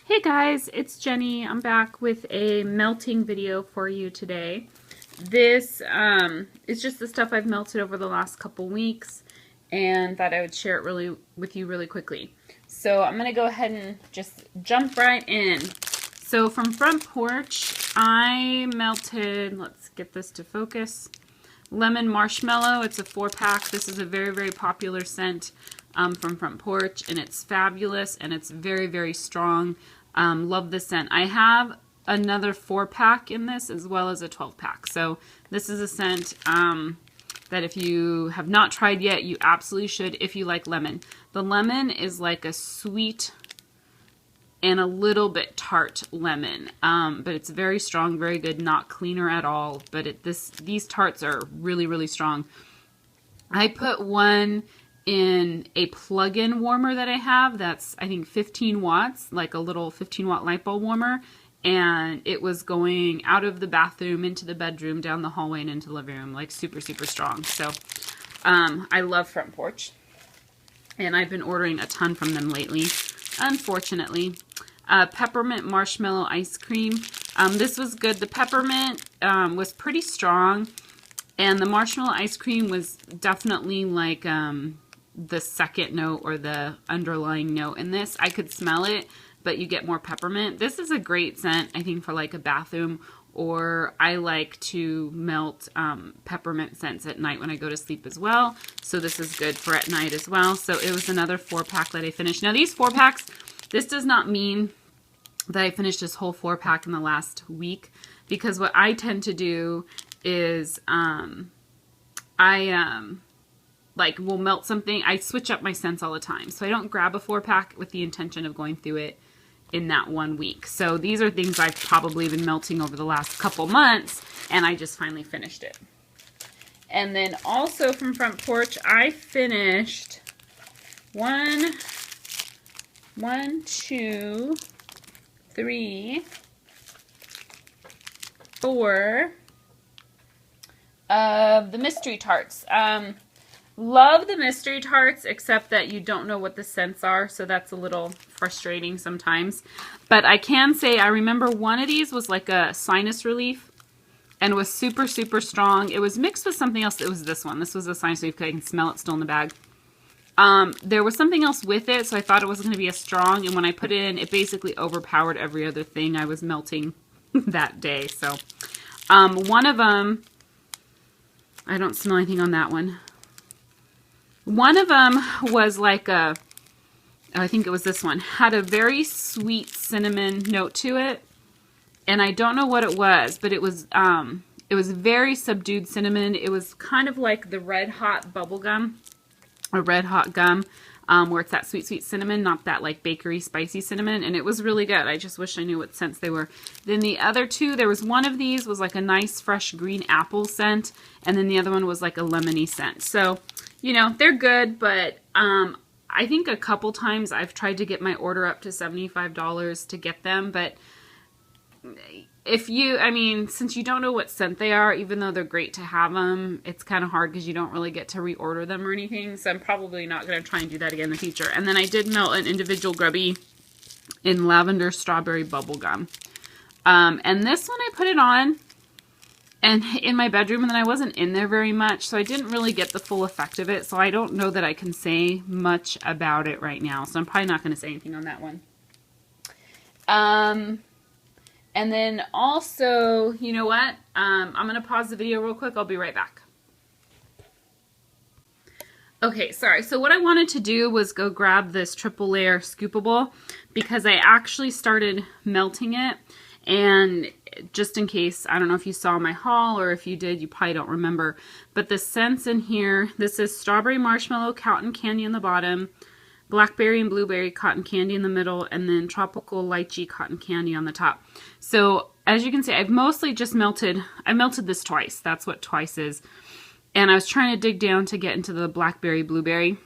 Hey guys, it's Jenny. I'm back with a melting video for you today. This is just the stuff I've melted over the last couple weeks and thought I would share it with you really quickly. So I'm going to go ahead and just jump right in. So from Front Porch, I melted, let's get this to focus, Lemon Marshmallow. It's a 4-pack. This is a very, very popular scent from Front Porch, and it's fabulous, and it's very, very strong. Love the scent. I have another 4-pack in this as well as a 12-pack. So this is a scent that if you have not tried yet, you absolutely should if you like lemon. The lemon is like a sweet and a little bit tart lemon, but it's very strong, very good, not cleaner at all. But these tarts are really, really strong. I put one in a plug-in warmer that I have that's, I think, 15 watts, like a little 15-watt light bulb warmer, and it was going out of the bathroom into the bedroom, down the hallway, and into the living room, like super, super strong. So I love Front Porch, and I've been ordering a ton from them lately, unfortunately. Peppermint Marshmallow Ice Cream. This was good. The peppermint was pretty strong, and the marshmallow ice cream was definitely like the second note or the underlying note in this. I could smell it, but you get more peppermint. This is a great scent, I think, for like a bathroom, or I like to melt peppermint scents at night when I go to sleep as well. So this is good for at night as well. So it was another 4-pack that I finished. Now these 4-packs, this does not mean that I finished this whole 4-pack in the last week, because what I tend to do is like will melt something. I switch up my scents all the time. So I don't grab a 4-pack with the intention of going through it in that 1 week. So these are things I've probably been melting over the last couple months, and I just finally finished it. And then also from Front Porch, I finished one, two, three, 4 of the mystery tarts. Love the mystery tarts, except that you don't know what the scents are, so that's a little frustrating sometimes. But I can say I remember one of these was like a sinus relief and was super, super strong. It was mixed with something else. It was this one. This was a sinus relief because I can smell it still in the bag. There was something else with it, so I thought it wasn't going to be as strong, and when I put it in, it basically overpowered every other thing I was melting that day. So one of them, I don't smell anything on that one. One of them was like I think it was this one, had a very sweet cinnamon note to it, and I don't know what it was, but it was very subdued cinnamon. It was kind of like the Red Hot bubble gum, or Red Hot gum, where it's that sweet, sweet cinnamon, not that like bakery spicy cinnamon, and it was really good. I just wish I knew what scents they were. Then the other two, there was one of these was like a nice fresh green apple scent, and then the other one was like a lemony scent. So, you know, they're good, but I think a couple times I've tried to get my order up to $75 to get them, but if you, I mean, since you don't know what scent they are, even though they're great to have them, it's kind of hard because you don't really get to reorder them or anything, so I'm probably not going to try and do that again in the future. And then I did melt an individual grubby in lavender strawberry bubblegum. And this one I put it on and in my bedroom, and then I wasn't in there very much, so I didn't really get the full effect of it, so I don't know that I can say much about it right now, so I'm probably not going to say anything on that one. And then also, you know what? I'm going to pause the video real quick. I'll be right back. Okay, sorry. So what I wanted to do was go grab this triple layer scoopable, because I actually started melting it, and just in case, I don't know if you saw my haul, or if you did, you probably don't remember, but the scents in here, this is strawberry marshmallow cotton candy in the bottom, blackberry and blueberry cotton candy in the middle, and then tropical lychee cotton candy on the top. So as you can see, I've mostly just melted, I melted this twice. That's what twice is. And I was trying to dig down to get into the blackberry blueberry,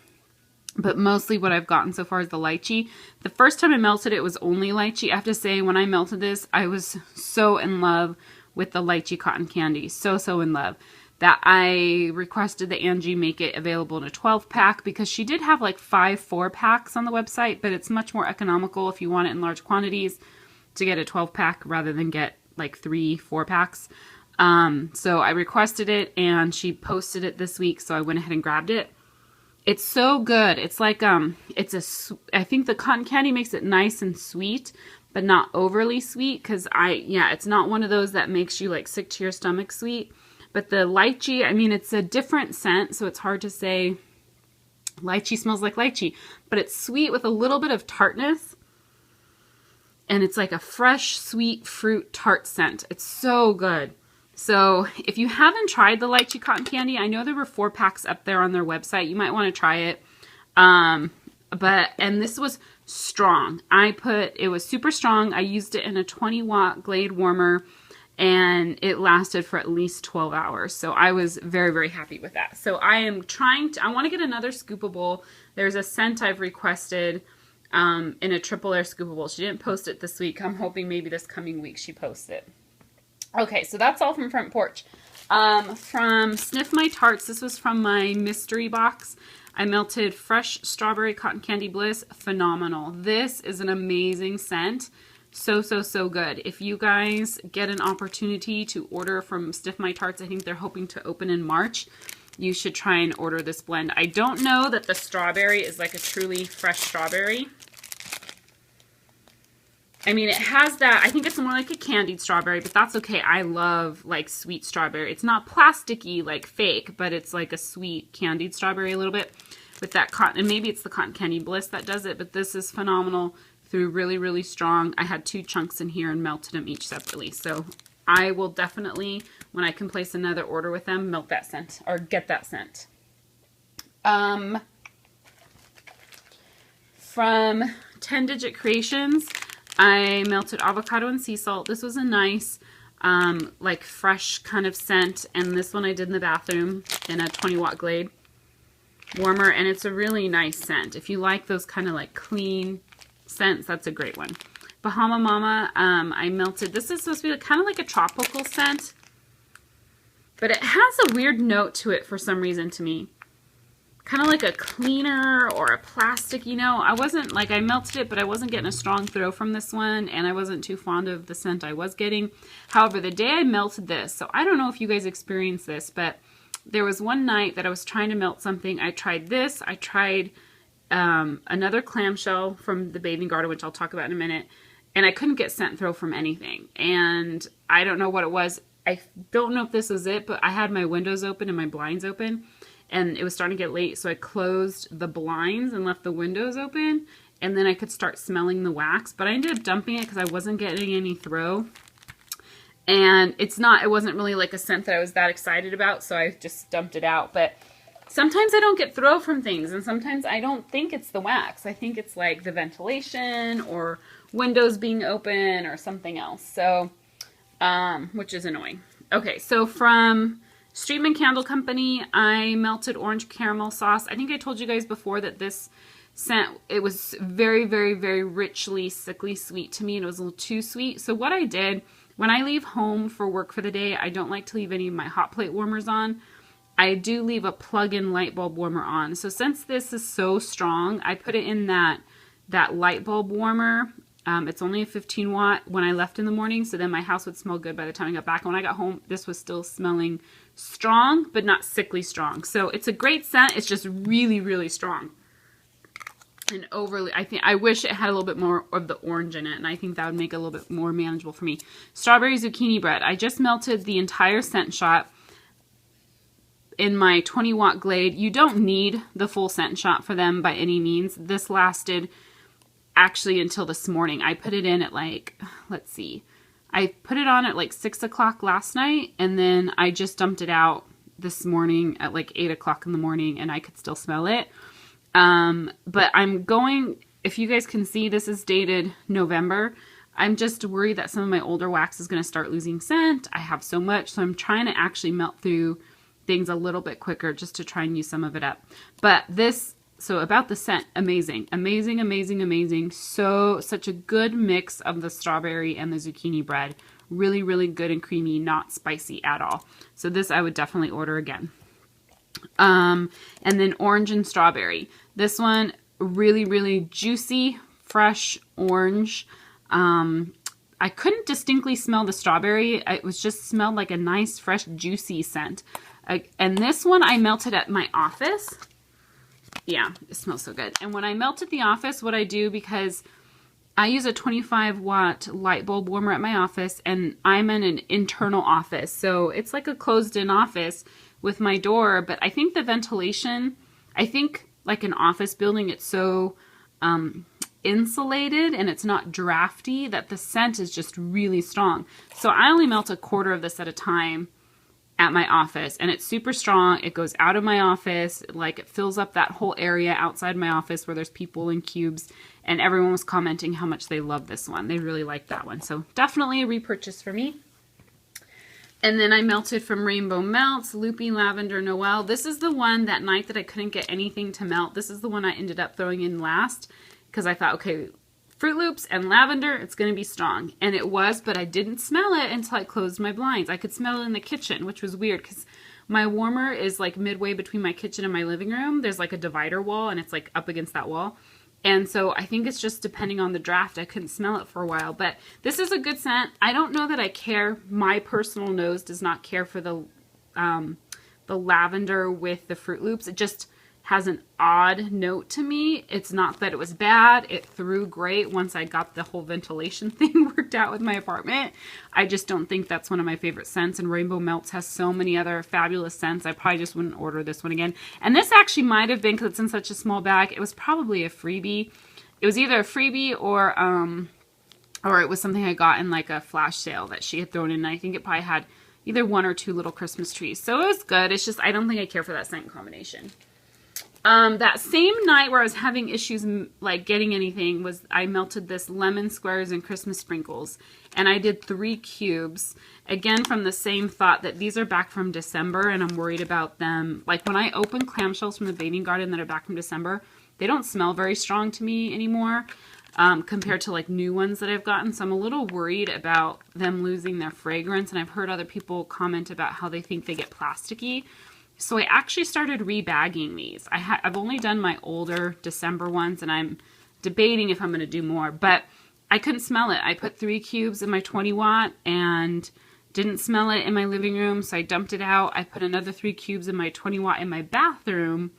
but mostly what I've gotten so far is the lychee. The first time I melted it was only lychee. I have to say, when I melted this, I was so in love with the lychee cotton candy. So in love. that I requested that Angie make it available in a 12-pack because she did have like 5 4-packs on the website, but it's much more economical if you want it in large quantities to get a 12-pack rather than get like 3 4-packs. So I requested it and she posted it this week, so I went ahead and grabbed it. It's so good. It's like, I think the cotton candy makes it nice and sweet, but not overly sweet because it's not one of those that makes you like sick to your stomach sweet. But the lychee, I mean, it's a different scent, so it's hard to say lychee smells like lychee, but it's sweet with a little bit of tartness. And it's like a fresh, sweet fruit tart scent. It's so good. So if you haven't tried the lychee cotton candy, I know there were 4-packs up there on their website. You might want to try it. And this was strong. It was super strong. I used it in a 20-watt Glade warmer, and it lasted for at least 12 hours. So I was very, very happy with that. So I want to get another scoopable. There's a scent I've requested in a triple air scoopable. She didn't post it this week. I'm hoping maybe this coming week she posts it. Okay, so that's all from Front Porch. From Sniff My Tarts, this was from my mystery box. I melted fresh strawberry cotton candy bliss. Phenomenal. This is an amazing scent. So, so, so good. If you guys get an opportunity to order from Sniff My Tarts, I think they're hoping to open in March. You should try and order this blend. I don't know that the strawberry is like a truly fresh strawberry. I mean, it has that, I think it's more like a candied strawberry, but that's okay. I love like sweet strawberry. It's not plasticky like fake, but it's like a sweet candied strawberry a little bit with that cotton. And maybe it's the cotton candy bliss that does it, but this is phenomenal. Through really, really strong. I had 2 chunks in here and melted them each separately. So I will definitely, when I can place another order with them, melt that scent or get that scent. From 10 Digit Creations, I melted avocado and sea salt. This was a nice, like fresh kind of scent. And this one I did in the bathroom in a 20-watt Glade warmer. And it's a really nice scent. If you like those kind of like clean scents, that's a great one. Bahama Mama, I melted. This is supposed to be kind of like a tropical scent, but it has a weird note to it for some reason to me. Kind of like a cleaner or a plastic, you know. I melted it, but I wasn't getting a strong throw from this one, and I wasn't too fond of the scent I was getting. However, the day I melted this, so I don't know if you guys experienced this, but there was one night that I was trying to melt something. I tried this. I tried another clamshell from the Bathing Garden, which I'll talk about in a minute, and I couldn't get scent throw from anything. And I don't know what it was. I don't know if this was it, but I had my windows open and my blinds open, and it was starting to get late, so I closed the blinds and left the windows open, and then I could start smelling the wax. But I ended up dumping it because I wasn't getting any throw. And it wasn't really like a scent that I was that excited about, so I just dumped it out. But sometimes I don't get throw from things, and sometimes I don't think it's the wax. I think it's like the ventilation or windows being open or something else. So, which is annoying. Okay, so from Streetman Candle Company, I melted orange caramel sauce. I think I told you guys before that this scent, it was very, very, very richly, sickly sweet to me, and it was a little too sweet. So what I did, when I leave home for work for the day, I don't like to leave any of my hot plate warmers on. I do leave a plug-in light bulb warmer on. So since this is so strong, I put it in that light bulb warmer. It's only a 15 watt when I left in the morning, so then my house would smell good by the time I got back. And when I got home, this was still smelling strong, but not sickly strong. So it's a great scent. It's just really, really strong. And overly, I wish it had a little bit more of the orange in it, and I think that would make it a little bit more manageable for me. Strawberry zucchini bread. I just melted the entire scent shot in my 20 watt Glade. You don't need the full scent shot for them by any means. This lasted actually until this morning. I put it in at like, let's see, I put it on at like 6 o'clock last night, and then I just dumped it out this morning at like 8 o'clock in the morning, and I could still smell it. But I'm going, if you guys can see, this is dated November. I'm just worried that some of my older wax is going to start losing scent. I have so much, so I'm trying to actually melt through things a little bit quicker just to try and use some of it up. But this, so about the scent, amazing, amazing, amazing, amazing. So, such a good mix of the strawberry and the zucchini bread. Really, really good and creamy, not spicy at all. So this I would definitely order again. And then orange and strawberry. This one, really, really juicy, fresh orange. I couldn't distinctly smell the strawberry. It was just smelled like a nice, fresh, juicy scent. And this one I melted at my office. Yeah, it smells so good. And when I melt at the office, what I do, because I use a 25-watt light bulb warmer at my office, and I'm in an internal office. So it's like a closed-in office with my door, but I think the ventilation, I think like an office building, it's so insulated and it's not drafty that the scent is just really strong. So I only melt a quarter of this at a time at my office, and it's super strong. It goes out of my office, like it fills up that whole area outside my office where there's people in cubes, and everyone was commenting how much they love this one. They really like that one. So definitely a repurchase for me. And then I melted from Rainbow Melts, Loopy Lavender Noel. This is the one that night that I couldn't get anything to melt. This is the one I ended up throwing in last because I thought, okay, Fruit Loops and lavender, it's going to be strong. And it was, but I didn't smell it until I closed my blinds. I could smell it in the kitchen, which was weird because my warmer is like midway between my kitchen and my living room. There's like a divider wall and it's like up against that wall. And so I think it's just depending on the draft. I couldn't smell it for a while, but this is a good scent. I don't know that I care. My personal nose does not care for the lavender with the Fruit Loops. It just has an odd note to me. It's not that it was bad. It threw great once I got the whole ventilation thing worked out with my apartment. I just don't think that's one of my favorite scents, and Rainbow Melts has so many other fabulous scents. I probably just wouldn't order this one again. And this actually might have been, because it's in such a small bag, it was probably a freebie. It was either a freebie or it was something I got in like a flash sale that she had thrown in. And I think it probably had either 1 or 2 little Christmas trees. So it was good. It's just, I don't think I care for that scent combination. That same night where I was having issues like getting anything was I melted this lemon squares and Christmas sprinkles, and I did 3 cubes, again from the same thought that these are back from December and I'm worried about them. Like when I open clamshells from the Bathing Garden that are back from December, they don't smell very strong to me anymore compared to like new ones that I've gotten, so I'm a little worried about them losing their fragrance, and I've heard other people comment about how they think they get plasticky. So I actually started rebagging these. I've only done my older December ones, and I'm debating if I'm going to do more, but I couldn't smell it. I put 3 cubes in my 20 watt and didn't smell it in my living room, so I dumped it out. I put another 3 cubes in my 20 watt in my bathroom,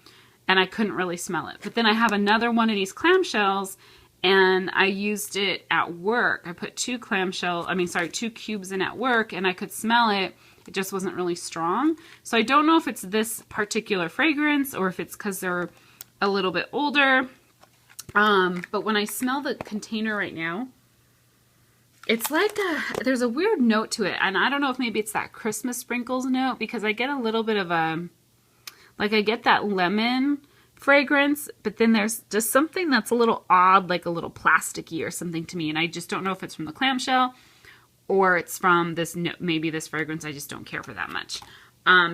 and I couldn't really smell it. But then I have another one of these clamshells, and I used it at work. I put 2 cubes in at work, and I could smell it. It just wasn't really strong. So I don't know if it's this particular fragrance or if it's because they're a little bit older. But when I smell the container right now, it's like there's a weird note to it. And I don't know if maybe it's that Christmas sprinkles note, because I get a little bit of I get that lemon fragrance, but then there's just something that's a little odd, like a little plasticky or something to me. And I just don't know if it's from the clamshell or it's from this, maybe this fragrance I just don't care for that much.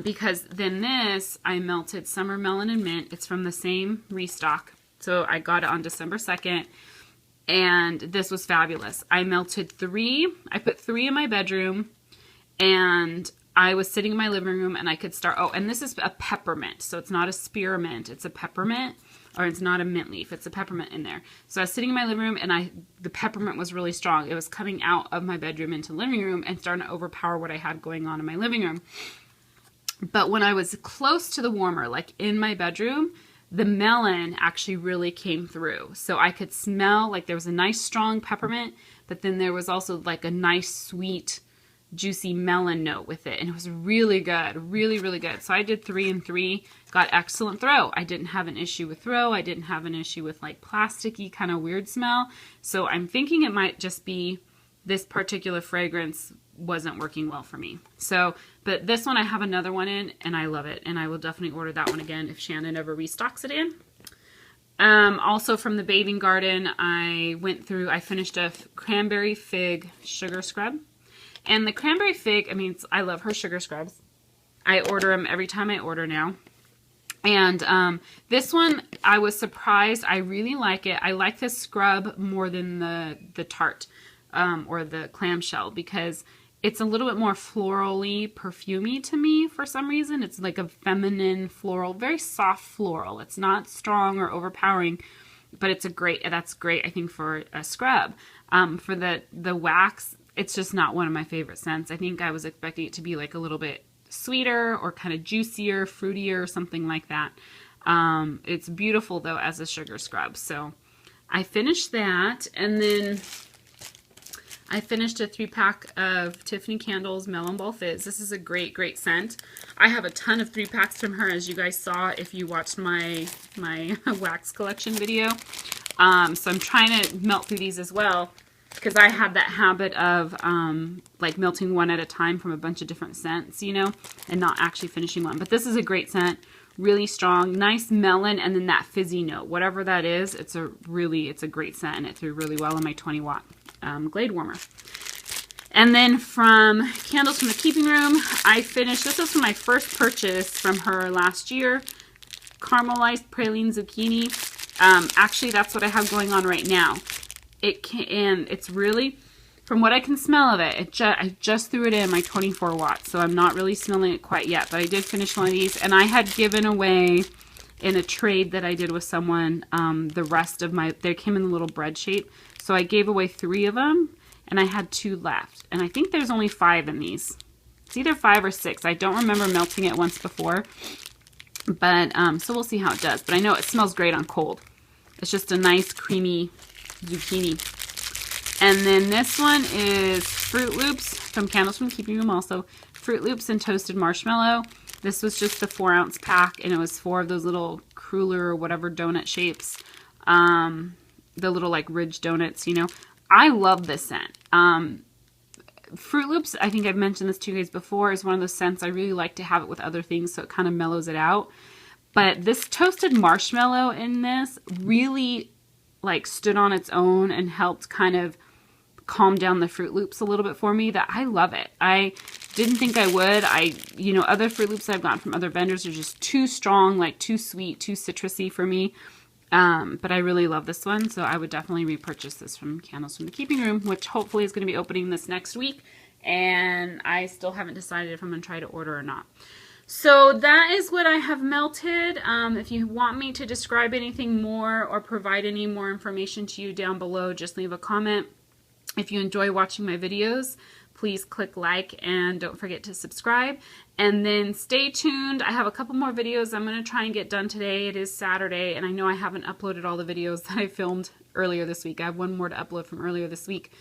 Because then this, I melted Summer Melon and Mint. It's from the same restock. So I got it on December 2nd. And this was fabulous. I melted 3. I put 3 in my bedroom. And I was sitting in my living room and I could start, oh, and this is a peppermint. So it's not a spearmint. It's a peppermint. Or it's not a mint leaf, it's a peppermint in there. So I was sitting in my living room and the peppermint was really strong. It was coming out of my bedroom into the living room and starting to overpower what I had going on in my living room. But when I was close to the warmer, like in my bedroom, the melon actually really came through. So I could smell like there was a nice strong peppermint, but then there was also like a nice sweet juicy melon note with it, and it was really good, really, really good. So I did 3 and 3, got excellent throw. I didn't have an issue with throw. I didn't have an issue with like plasticky kind of weird smell. So I'm thinking it might just be this particular fragrance wasn't working well for me. So, but this one I have another one in and I love it, and I will definitely order that one again if Shannon ever restocks it in. Also from the Bathing Garden, I finished a cranberry fig sugar scrub. And the cranberry fig, I mean, I love her sugar scrubs. I order them every time I order now. And this one, I was surprised. I really like it. I like this scrub more than the tart or the clamshell, because it's a little bit more florally, perfumey to me for some reason. It's like a feminine floral, very soft floral. It's not strong or overpowering, but it's that's great, I think, for a scrub. For the wax, it's just not one of my favorite scents. I think I was expecting it to be like a little bit sweeter or kind of juicier, fruitier, something like that. It's beautiful though as a sugar scrub. So I finished that, and then I finished a 3-pack of Tiffany Candles Melon Ball Fizz. This is a great, great scent. I have a ton of 3-packs from her, as you guys saw if you watched my wax collection video. So I'm trying to melt through these as well, because I had that habit of like melting one at a time from a bunch of different scents, you know, and not actually finishing one. But this is a great scent, really strong, nice melon, and then that fizzy note. Whatever that is, it's a great scent, and it threw really well in my 20-watt Glade warmer. And then from Candles from the Keeping Room, I finished, this was my first purchase from her last year, Caramelized Praline Zucchini. Actually, that's what I have going on right now. It's really, from what I can smell of it, I just threw it in my 24 watts, so I'm not really smelling it quite yet, but I did finish one of these, and I had given away in a trade that I did with someone the rest of they came in a little bread shape, so I gave away 3 of them, and I had 2 left, and I think there's only 5 in these. It's either 5 or 6. I don't remember melting it once before, but so we'll see how it does, but I know it smells great on cold. It's just a nice creamy zucchini. And then this one is Fruit Loops from Candles from Keeping Room also. Fruit Loops and Toasted Marshmallow. This was just the 4-ounce pack, and it was 4 of those little cruller or whatever donut shapes. The little like ridge donuts, you know. I love this scent. Fruit Loops, I think I've mentioned this to you guys before, is one of those scents I really like to have it with other things, so it kind of mellows it out. But this toasted marshmallow in this really like stood on its own and helped kind of calm down the Fruit Loops a little bit for me. That I love it. I didn't think I would. You know, other Fruit Loops I've gotten from other vendors are just too strong, like too sweet, too citrusy for me. But I really love this one, so I would definitely repurchase this from Candles from the Keeping Room, which hopefully is going to be opening this next week, and I still haven't decided if I'm going to try to order or not. So that is what I have melted. If you want me to describe anything more or provide any more information to you down below, just leave a comment. If you enjoy watching my videos, please click like and don't forget to subscribe. And then stay tuned. I have a couple more videos I'm going to try and get done today. It is Saturday, and I know I haven't uploaded all the videos that I filmed earlier this week. I have one more to upload from earlier this week.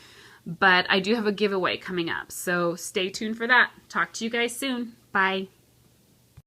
But I do have a giveaway coming up, so stay tuned for that. Talk to you guys soon. Bye.